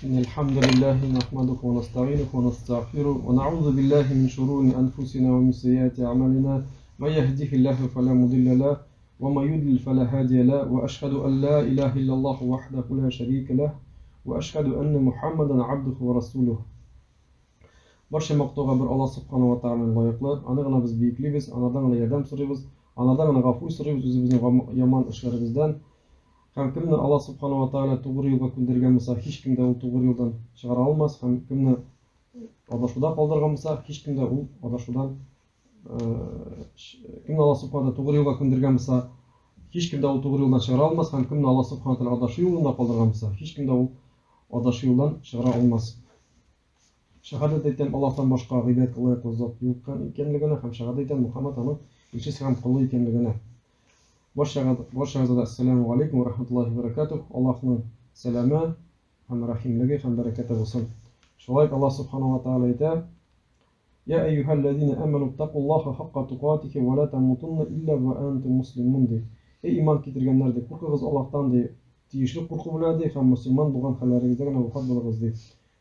إن الحمد لله نحمده ونستعينه ونستغفره ونعوذ بالله من شرور أنفسنا ومن سيئات أعمالنا. من يهده الله فلا مضل له ومن يضلل فلا هادي له، وأشهد أن لا إله إلا الله وحده لا شريك له، وأشهد أن محمدا عبده ورسوله. Barcha maqtovga bir Alloh subhanahu va taoloning loyiqli. Anig'ina biz buyukligiz, anadan yordam so'raymiz, anadan g'afur so'raymiz o'zimizning yomon ishlarimizdan. Ham kimni Alloh subhanahu va taolo to'g'ri yo'lga ko'ndirgan bo'lsa, hech kimda u to'g'ri yo'ldan chiqara olmas. Ham kimni adashuvda qoldirgan bo'lsa, hech kimda u adashuvdan kimni Alloh subhanahu va taolo to'g'ri yo'lga ko'ndirgan bo'lsa, hech kimda u to'g'ri yo'ldan chiqara olmas. Ham kimni Alloh subhanahu va taolo adashuv yo'lida qoldirgan bo'lsa, hech kimda u adashuv yo'ldan chiqara olmas. Shahodat aytgan Allohdan boshqa g'iybat qilayotgan zot yo'q ekanligini, ham shahodat aytgan Muhammad uni elchisi ham quli ekanligini. Barchangizga assalomu alaykum va rahmatullohi va barakatuh. Allohning salami, ham rahimligi, ham barakati bo'lsin. Shunday Alloh subhanahu va taolo aytadi: Ya ayyuhallazina amanu taqulloha haqqa tuqatihi va la tamutunna illa va antum muslimun. Ey iymon keltirganlar, qo'rqingiz Allohdan deb tiyishli qo'rquv bo'ladi, ham musulmon bo'lgan holaringizda nafaqat bo'lasiz deb.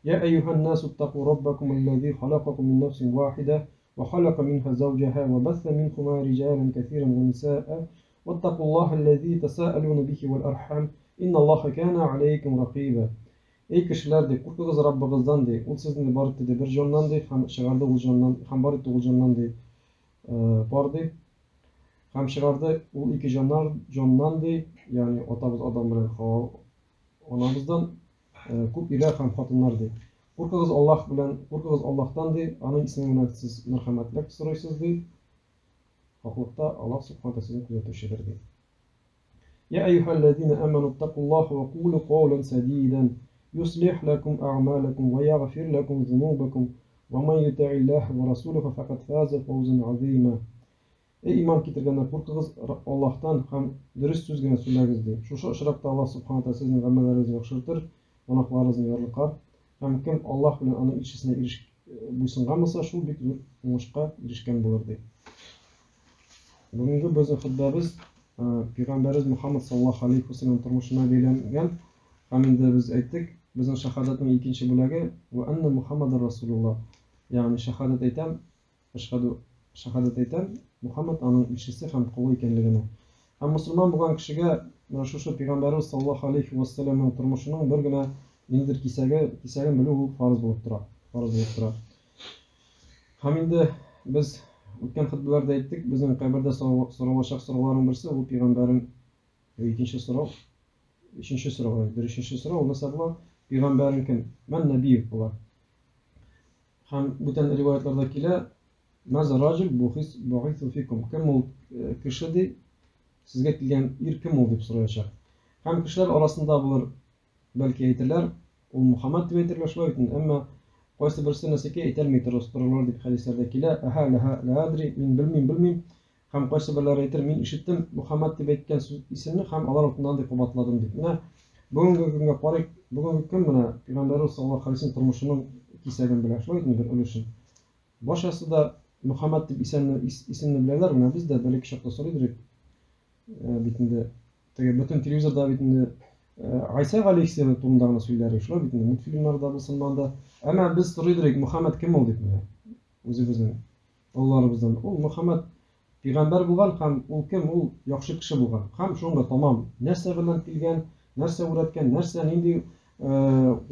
يا أيها الناس اتقوا ربكم الذي خلقكم من نفس واحدة وخلق منها زوجها وبث منهما رجالا كثيرا ونساء واتقوا الله الذي تساءلون به والأرحام إن الله كان عليكم رقيبا. Ey kishilar, qo'rqingiz Robbingizdan, u sizni boritdi bir jondan, ham chiqardi u jondan, ham boritdi u jondan bordi, ham chiqardi u ikki jondan, ya'ni otamiz Odam bilan Havo onamizdan ko'p ilah ham xotinlar deb. Qo'rqingiz Allohdan deb, uning ismi bilan siz marhamatlik so'raysiz deb. Xo'qliqda Alloh subhanahu va taolo sizni kuzatuvchidir deb. Ya ayyuhallazina amanu taqulloha va qulu qawlan sadidan yuslih lakum a'malakum va yaghfir lakum dhunubakum va man yuti'illaha va rasulahu faqad faza fawzan 'azima. Ey iymon keltirganlar, qo'rqingiz Allohdan, ham durust so'zgina so'zlagingiz deb. Shu ishroqda Alloh subhanahu va taolo sizning amallarıngizni yaxshilatir. Gunohlaringizni yo'qlar. Ham kim Alloh bilan uning ishisiga bo'ysungan bo'lsa, shu bek zo'r o'ng'ishga erishgan bo'lar deb. Bugungi bizning xutbamiz Payg'ambarimiz Muhammad sallallohu alayhi vasallam turmushiga belangan. Ham endi biz aytdik, bizning shahodatning ikkinchi bo'lagi va anna Muhammadar Rasululloh. Ya'ni shahodat aytam Muhammad uning ishisi ham quli ekanligini. Ham musulmon bo'lgan kishiga mana shu Payg'ambarimiz sallallohu alayhi vasallamning turmushining birgina indir kesagini bilib farz bo'lib turadi. Ham endi biz o'tgan xutbalarda aytdik, bizning qabrda so'rovlarning birisi u payg'ambarim, ikkinchi so'rov bo'lsa bu payg'ambaring kim? Man nabiy bular. Ham butun rivoyatlarda keladi, maza rajul bu'ithu fikum. Kim u kishi deb sizga kelgan kim u deb so'rayashar. Ham kishilar orasida bular balki aytirlar, u Muhammad deb aytirlar shunday, ammo qaysi birisi nasiki aytolmaydi Rasululloh deb hadislarda keladi. Aha la adri, men bilmayman. Ham qaysi birlar aytir, men eshitdim Muhammad deb aytgan ismni ham Alloh tomonidan deb qobotladim deb. Mana bugungi kunga qaraylik, bugungi kun mana Payg'ambarimiz sallallohu alayhi vasallam turmushining kesagini bilan shunday bir ulushim. Boshasida Muhammad deb ismni bilalar, mana bizda bir kishi so'raydirik. Butun televizorda Aysa alayhissalom to'g'ridagi so'zlari shular bitindi. Multfilmlarda bo'lsin-manda, ammo biz so'raydirik Muhammad kim ol deb. O'zimizning Allohimizdan u Muhammad payg'ambar bo'lgan, ham u kim? U yaxshi kishi bo'lgan. Ham shunga tamom narsa bilan kelgan, narsa o'rgatgan, narsa nindi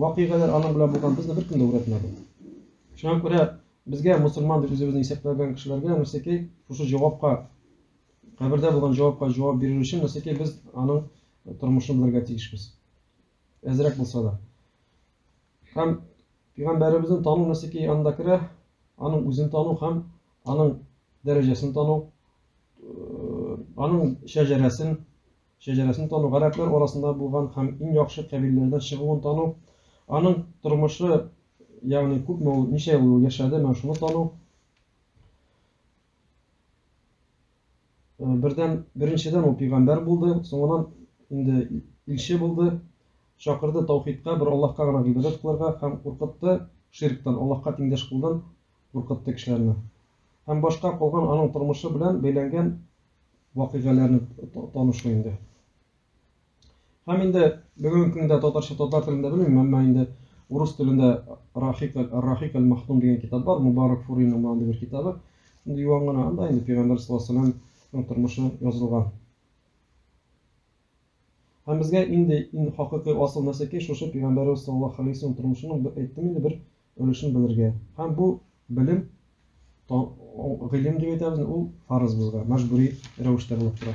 voqealar anon bilan bo'lgan bizni bir kunda o'rgatmadi. Shunga ko'ra bizga musulmon deb o'zimizni hisoblagan kishilarga narsaki shu javobga qabrda bo'lgan javobga javob berish uchun narsaki biz uning turmushini bilirga tegishmiz. Azroq bo'lsa da. Ham payg'ambarimizning tanov narsaki andakira, uning o'zini tanov, ham uning darajasini tanov, uning shajarasini tanov, arablar orasida bo'lgan ham eng yaxshi qabilalardan chiqqan tanov, uning turmushi ya'ni ko'pmi necha yil yashadi, mana shuni tanov. Birinchidan u payg'ambar bo'ldi, so'ngan endi elchi bo'ldi, chaqirdi tavhidga, bir Allohga g'ana ibodat qilishga, ham qo'rqitdi shirkdan, Allohga tengdosh qilgan qo'rqitdi kishilarni. Ham boshqa qolgan uning turmushi bilan beylangan voqealarni tanishlaydi. Hem indi bugungi kunda tatar tilida bilmayman, men endi урыс телендә Рахик аль-Махтум дигән китап бар, Мубарак Фуриның монда бер китабы. Шундый яңгына анда инде Пәйгамбер саллаллаху алейһи ва саллямның тормышы язылган. Һәм безгә инде хакыйкый асыл нәрсәкәй шушы Пәйгамбәрбез саллаллаху алейһи ва саллям тормышының әйттем инде бер өлешен белергә. Һәм бу белем гыйлем дип әйтәбез, ул фарыз безгә, мәҗбүри рәвештә булып тора.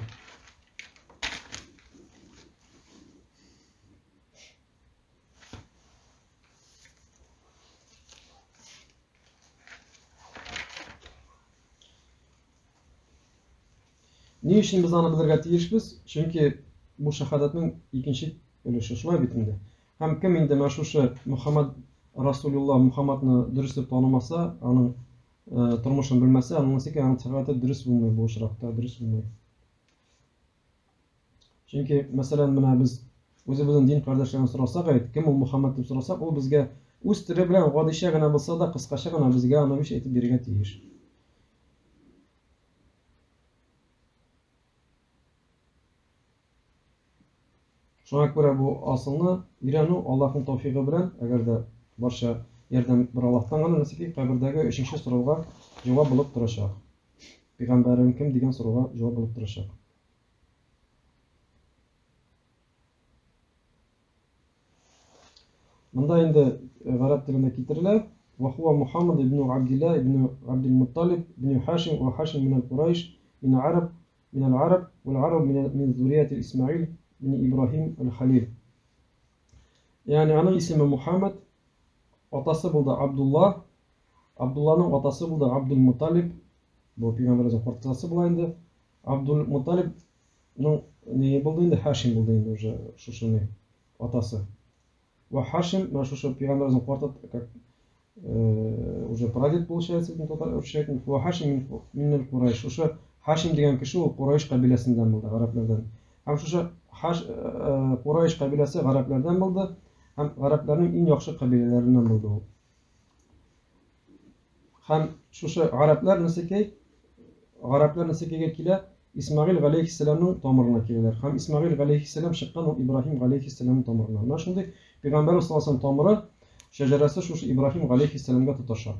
Ни өчен без аны белергә тиешбез? Чөнки бу шахадатның икенче өлеше шулай бит инде. Һәм кем инде мәшһүр Мөхәммәд Расулуллаһ Мөхәммәдне дөрес дип танымаса, аның тормышын белмәсә, аның нәсәкә аның шахадаты дөрес булмый, бу очракта дөрес булмый. Чөнки мәсәлән, менә без үзебезнең дин кардәшләрен сорасак, кем ул Мөхәммәд дип сорасак, ул безгә үз теле белән гадишә генә булса да, кыскача гына безгә аны биш әйтеп бирергә тиеш. Шуңа күрә бу асылны өйрәнү Аллаһның тауфигы белән, әгәр дә барча ярдәм бер Аллаһтан гына нәсәки кабердәге 3нче сорауга җавап булып торачак. Пәйгамбәрем кем дигән сорауга җавап булып торачак. Монда инде гарәп телендә китерелә: "Ва хуа Мухаммад ибн Абдилла ибн Абдул-Мутталиб ибн Хашим ва Хашим мин аль-Курайш мин аль-Араб вал Араб мин зуррияти Исмаил ибн Ибрахим аль-Халил." Yani аның исеме Мухаммад, атасы булды Абдулла, Абдулланың атасы булды Абдул-Мутталиб, бу пәйгамбәрнең картасы була инде. Абдул-Мутталибның не булды инде, Хашим булды инде уже шушыны атасы. Ва Хашим, менә шушы пәйгамбәрнең картасы, как уже прадед получается, ва Хашим мин аль-Курайш. Шушы Хашим дигән кеше ул Курайш кабиләсеннән булды, гарәпләрдән. Һәм шушы Курайш кабиләсе гарәпләрдән булды. Һәм гарәпләрнең иң яхшы кабиләләреннән булды ул. Һәм шушы гарәпләр нәсәкәгә килә, Исмаил галәйһиссәламның тамырына киләләр. Һәм Исмаил галәйһиссәлам чыккан ул Ибраһим галәйһиссәламның тамырына. Менә шундый Пәйгамбәр саллаллаһу алейһи ва саллям тамыры, шәҗәрәсе шушы Ибраһим галәйһиссәламга тоташа.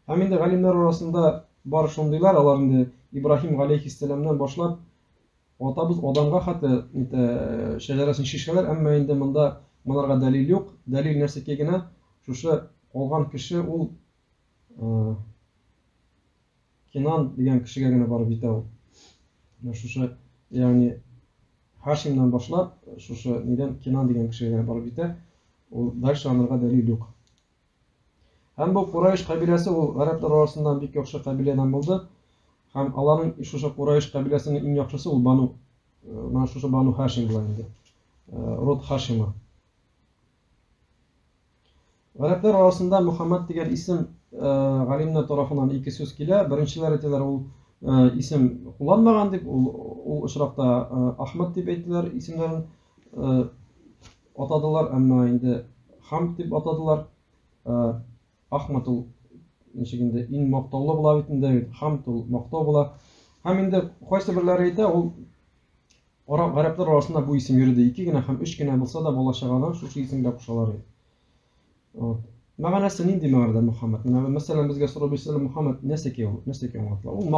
Һәм инде галимнәр арасында бар шундыйлар, алар инде Ибраһим галәйһиссәламнан башлап атабыз Адамга хәтта шәҗәрәсен шишәләр, әмма инде монда монарга дәлил юк. Дәлил нәрсәкә генә шушы калган кеше ул Кинан дигән кешегә генә барып җитә ул. Шушы, ягъни Хашимнан башлап, шушы нидән Кинан дигән кешегә генә барып җитә. Ул дальше анырга дәлил юк. Һәм бу Курайш кабиләсе ул гарәпләр арасында бик яхшы кабиләдән булды. Һәм аларның шушы Курайш кабиләсенең иң яхшысы ул Бану, менә шушы Бану Хашим була инде. Род Хашима. Гарәпләр арасында Мөхәммәд дигән исем галимнәр тарафыннан ике сүз килә. Беренчеләр әйтәләр, ул исем кулланмаган дип, ул очракта Ахмад дип әйттеләр, исемнәрен атадылар, әмма инде Хамд дип атадылар. Ахмад ул ничек инде иң мактаулы була бит инде, Хамд ул мактау була. Һәм инде кайсы берләре әйтә, ул гарәпләр арасында бу исем йөрде, 2 генә һәм 3 генә булса да балачагадан шушы исемгә кушалар. Мәгънәсе нинди мәгънәдә Мөхәммәд? Менә мәсәлән безгә сорап бирсәләр, Мөхәммәд нәрсәгә аңлатыла? Ул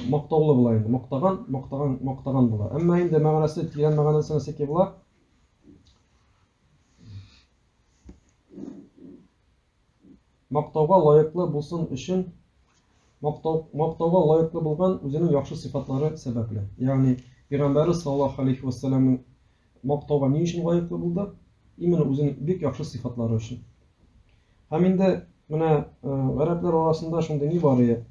мактаулы була инде, мактаган була. Әмма инде мәгънәсе, тирән мәгънәсе нәрсәгә була? Мактауга лаеклы булсын өчен, мактауга лаеклы булган үзенең яхшы сыйфатлары сәбәпле. Ягъни Пәйгамбәр саллаллаһу алейһи ва саллямның мактауга ни өчен лаеклы булды? Именно үзенең бик яхшы сыйфатлары өчен. Һәм инде менә гарәпләр арасында шундый ни бар иде.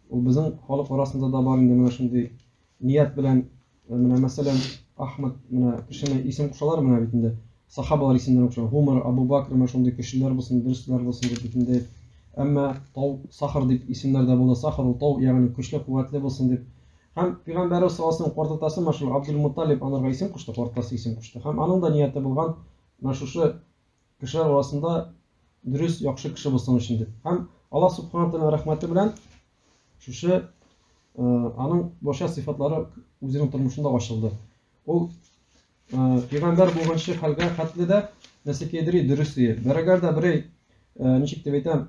Ул безнең халык арасында да бар инде менә шундый ният белән, менә мәсәлән Ахмад, менә кешене исем кушалар менә бит инде. Сахабалар исемнәрен кушалар. Умар, Абу Бакр, менә шундый кешеләр булсын, дөрестләр булсын дип бит инде. Әмма Тау, Сахар дип исемнәр дә булды. Сахар ул тау, ягъни көчле, куәтле булсын дип. Һәм Пәйгамбәр саллаллаһу алейһи ва саллям картатасы мәшһүр Абдул-Мутталиб анырга исем кушты, картатасы исем кушты. Һәм аның да нияте булган менә шушы кешеләр арасында дөрес, яхшы кеше булсын өчен дип. Һәм Аллаһ субхана ва тааля рәхмәте белән шушы аның башка сыйфатлары үзенең тормышында ачылды. Ул Пәйгамбәр булганчы хәлгә хәтле дә нәсекедери дөрес ди. Бәрәгәр дә берәй ничек дип әйтәм,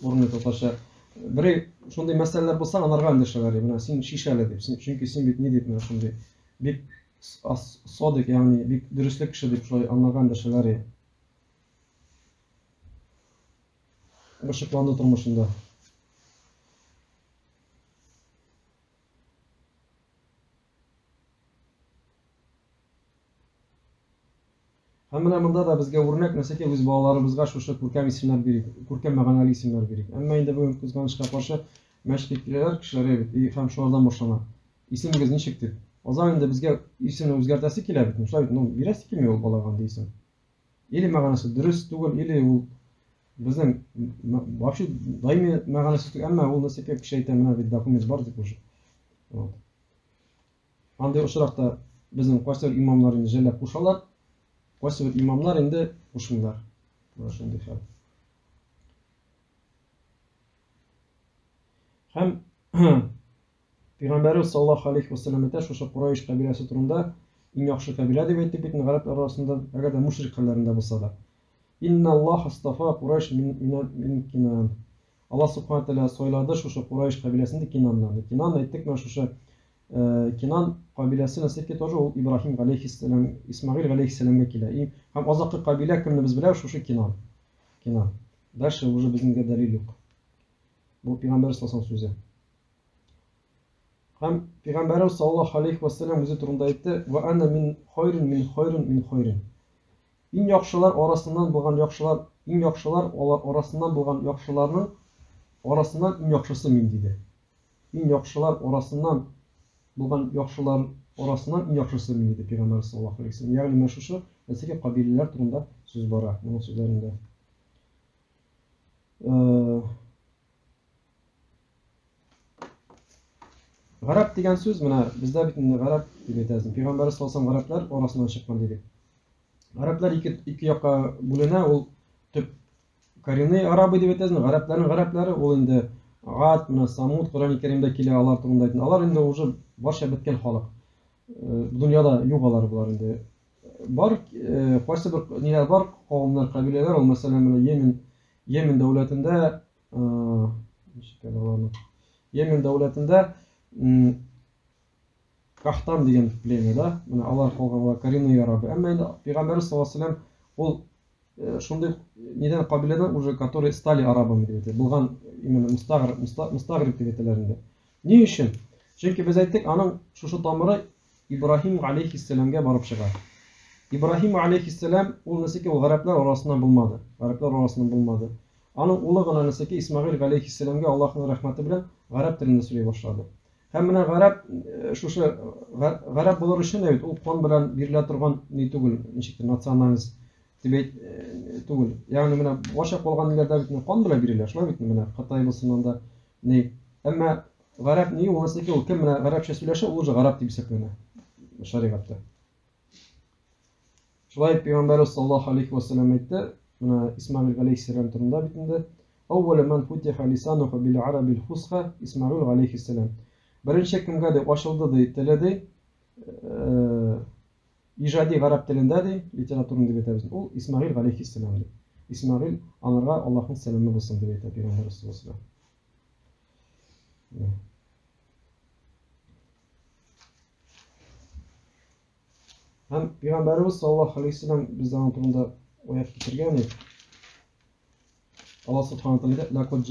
урынлы татарча. Берәй шундый мәсьәләләр булса, анарга эндәшәләр. Менә син шишәле дип. Чөнки син бит ни дип менә шундый бик садык, ягъни бик дөрестлек кеше дип шулай анарга эндәшәләр. Ошыкланды тормышында. Һәм менә монда да безгә үрнәк нәсәкә үз балаларыбызга шушы күркәм исемнәр бирик, күркәм мәгънәле исемнәр бирик. Әмма инде бүген кызганычка каршы мәшриклеләр кешеләре бит һәм шулардан башлана. Исемегез ничек дип. Азан инде безгә исемне үзгәртәсе килә бит. Шулай бит, ну бирәсе килми ул балага андый исем. Или мәгънәсе дөрес түгел, или ул безнең вообще даими мәгънәсе түгел, әмма ул нәсәкә кеше әйтә, менә бит документ бар дип уже. Вот. Андый очракта безнең кайсы имамнар инде җәлләп кушалар. Кайсы имамнар инде кушмыйлар. Шундый хәл. Һәм Пәйгамбәрбез саллаллаһу алейхи ва саллям әйтә, шушы Курайш кабиләсе турында иң яхшы кабилә дип әйтеп бит гарәп арасында, әгәр дә мушрик хәлләрендә булса да. Инна Аллаһ астафа Курайш мин Кинан. Аллаһ субхана тәала сайлады шушы Курайш кабиләсен Кинаннан. Кинан әйттек, менә шушы Кинан кабиләсе нәсәбе тоже ул Ибраһим алейхиссалам, Исмаил алейхиссаламга килә. Һәм азакы кабилә кемне без беләбез, шушы Кинан. Кинан. Дальше уже безнең дәлил юк. Бу Пәйгамбәр саллаллаһу алейхи ва саллям. Һәм Пәйгамбәр саллаллаһу алейхи ва саллям үзе турында әйтте: "Ва ана мин хойрин". Иң яхшылар арасыннан булган яхшылар, иң яхшылар арасыннан булган яхшыларның арасыннан иң яхшысы мин диде. Иң яхшылар арасыннан булган яхшылар арасыннан иң яхшысы мин диде Пәйгамбәр саллаллаһу алейхи ва саллям. Ягъни менә шушы нәсәкә кабиләләр турында сүз бара моның сүзләрендә. Гарәп дигән сүз менә бездә бит гарәп дип әйтәбез. Пәйгамбәр саллаллаһу алейхи ва саллям гарәпләр арасыннан чыккан диде. Гарәпләр ике якка бүленә, ул төп коренный арабы дип әйтәбез. Гарәпләрнең гарәпләре ул инде Гад, менә Самуд, Коръән Кәримдә килә, алар турында әйтә. Алар инде уже барча беткән халык. Дөньяда юк алар булар инде. Бар, кайсы бер ниләр бар, кавымнар, кабиләләр, ул мәсәлән Йемен дәүләтендә, Йемен дәүләтендә Кахтан дигән племя, да, менә алар калганлар коренный арабы. Әмма инде Пәйгамбәр саллаллаһу алейхи ва саллям ул шундый нидән кабиләдән уже которые стали арабами дип әйтә. Булган именно мустагриб дип әйтәләр инде. Ни өчен? Чөнки без әйттек, аның шушы тамыры Ибраһим алейхиссаламга барып чыга. Ибраһим алейхиссалам ул нәсәкә ул гарәпләр арасыннан булмады. Гарәпләр арасыннан булмады. Аның улы гына нәсәкә Исмаил алейхиссаламга Аллаһның рәхмәте белән гарәп телендә сөйләй башлады. Һәм менә гарәп шушы гарәп булыр өчен бит ул кан белән бирелә торган ни түгел, ничектер националист дип түгел. Ягъни менә баша калган илләрдә бит кан белән бирелә, шулай бит менә Кытай булсыннан да ни. Әмма гарәп ни ул нәсәкә ул кем менә гарәпчә сөйләшә, ул уже гарәп дип исәпләнә шәригатьтә. Шулай Пәйгамбәр саллаллаһу алейхи ва саллям әйтте, менә Исмаил алейхиссалам турында бит инде. Әүвәл ман футиха лисануху бил арабил фусха Исмаил алейхиссалам. Беренче кемгә дип ачылды ди, теледе, иҗади гарәп телендә ди, литературын дип әйтәбез. Ул Исмаил алейхиссалам ди. Исмаил анарга Аллаһның сәламе булсын дип әйтә Пәйгамбәр саллаллаһу алейхи ва саллям. Һәм Пәйгамбәрбез саллаллаһу алейхи ва саллям бездән турында аят китергән иде. Аллаһ субхана тәгалә лакад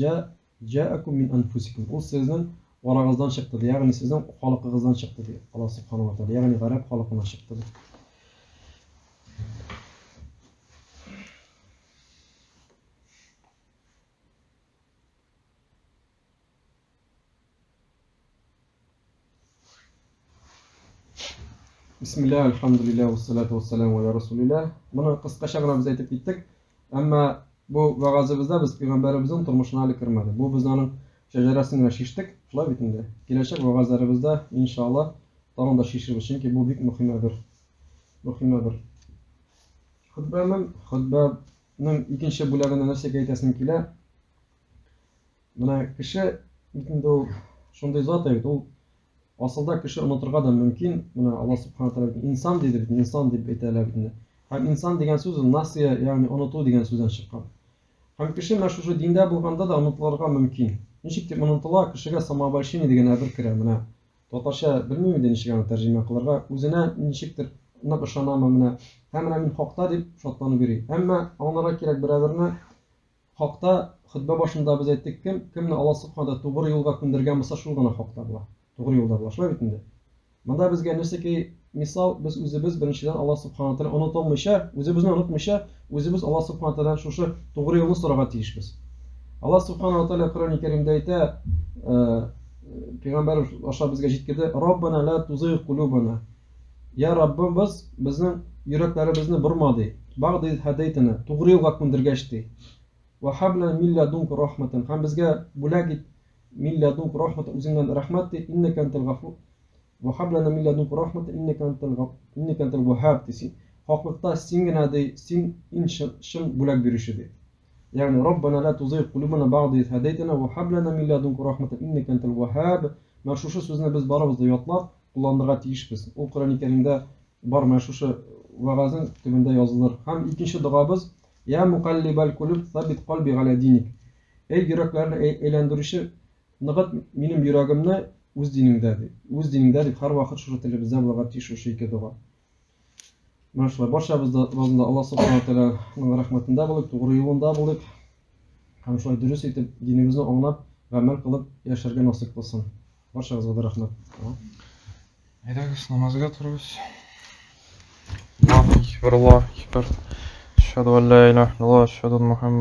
җаәкум мин анфусикум. Ул сезнең арагыздан чыкты, ягъни сезнең халкыгыздан чыкты ди. Аллаһ субхана ва тәгалә, ягъни гарәп халкыннан чыкты ди. Бисмиллаһ, алхамдулиллаһ, вассалату вассаламу аля расулиллаһ. Моны кыскача гына без әйтеп киттек. Әмма бу вагазыбызда без Пәйгамбәребезнең тормышына әле кермәде. Бу без аның шәҗәрәсен генә шиштек, шулай бит инде. Киләчәк вагазларыбызда иншаллаһ тагын да шишербез, чөнки бу бик мөһим бер хутбаның икенче бүлегендә нәрсәгә әйтәсем килә. Менә кеше бит инде ул шундый зат бит, ул асылда кеше онытырга да мөмкин. Менә Аллаһ субхана тәгалә инсан диде, инсан дип әйтәләр инде. Һәм инсан дигән сүз насия, ягъни оныту дигән сүздән чыккан. Һәм кеше менә шушы диндә булганда да онытылырга мөмкин. Ничек дип онытыла? Кешегә самообольщение дигән әйбер керә менә. Татарча белмим инде ничек аны тәрҗемә кылырга. Үзенә ничектер нык ышанамы менә. Һәм менә мин хакта дип шатланып йөри. Әмма аңларга кирәк берәберне хакта хутба башында без әйттек, кемне Аллаһ Субхана тугры юлга күндергән булса, шул гына хакта була. Тугры юлда була. Шулай бит инде. Монда безгә нәрсәки мисал, без үзебез беренчедән Аллаһ Субхана Тәала онытылмыйча, үзебезне онытмыйча, үзебез Аллаһ Субхана Тәаладан шушы тугры юлны сорарга тиешбез. Аллаһ Субхана Тәала Коръән Кәримдә әйтә, Пәйгамбәр аша безгә җиткерде: "Раббана ла тузигh кулубана". Я Раббыбыз, безнең йөрәкләребезне борма ди. Бәгъди һадайтана, тугры юлга күндергәч ди. Ва хабла мин ладунка рахматан. Һәм безгә бүләк ит мин ладунка рахматан, үзеңнән рәхмәт ди. Иннека антал гафур. Ва хаблана мин ладунка рахматан, иннека антал ваххаб ди. Хаклыкта син генә ди, син чын бүләк бирүче ди. Ягъни Раббана ла тузигh кулубана бәгъди һадайтана ва хаблана мин ладунка рахматан, иннека антал ваххаб. Менә шушы сүзне без барыбыз да ятлап кулланырга тиешбез. Ул Коръән Кәримдә бар, менә шушы вагазның төбендә язылыр. Һәм икенче дуабыз: "Я мукаллибал кулуб, сабит калби ала диник". Эй йөрәкләрне әйләндерүче, ныгыт минем йөрәгемне үз динеңдә ди. Үз динеңдә дип һәрвакыт шушы телебездә булырга тиеш шушы ике дуа. Менә шулай барчабыз да Аллаһ Субхана Тәаләнең рәхмәтендә булып, тугры юлында булып, һәм шулай дөрес итеп динебезне аңлап, гамәл кылып яшәргә насыйп булсын. Барчагызга да рәхмәт. Әйдәгез, намазга торыгыз. Аллаһу акбар, Аллаһу акбар. Ашһаду ан ла илаһа иллаллаһ, ашһаду анна Мухаммад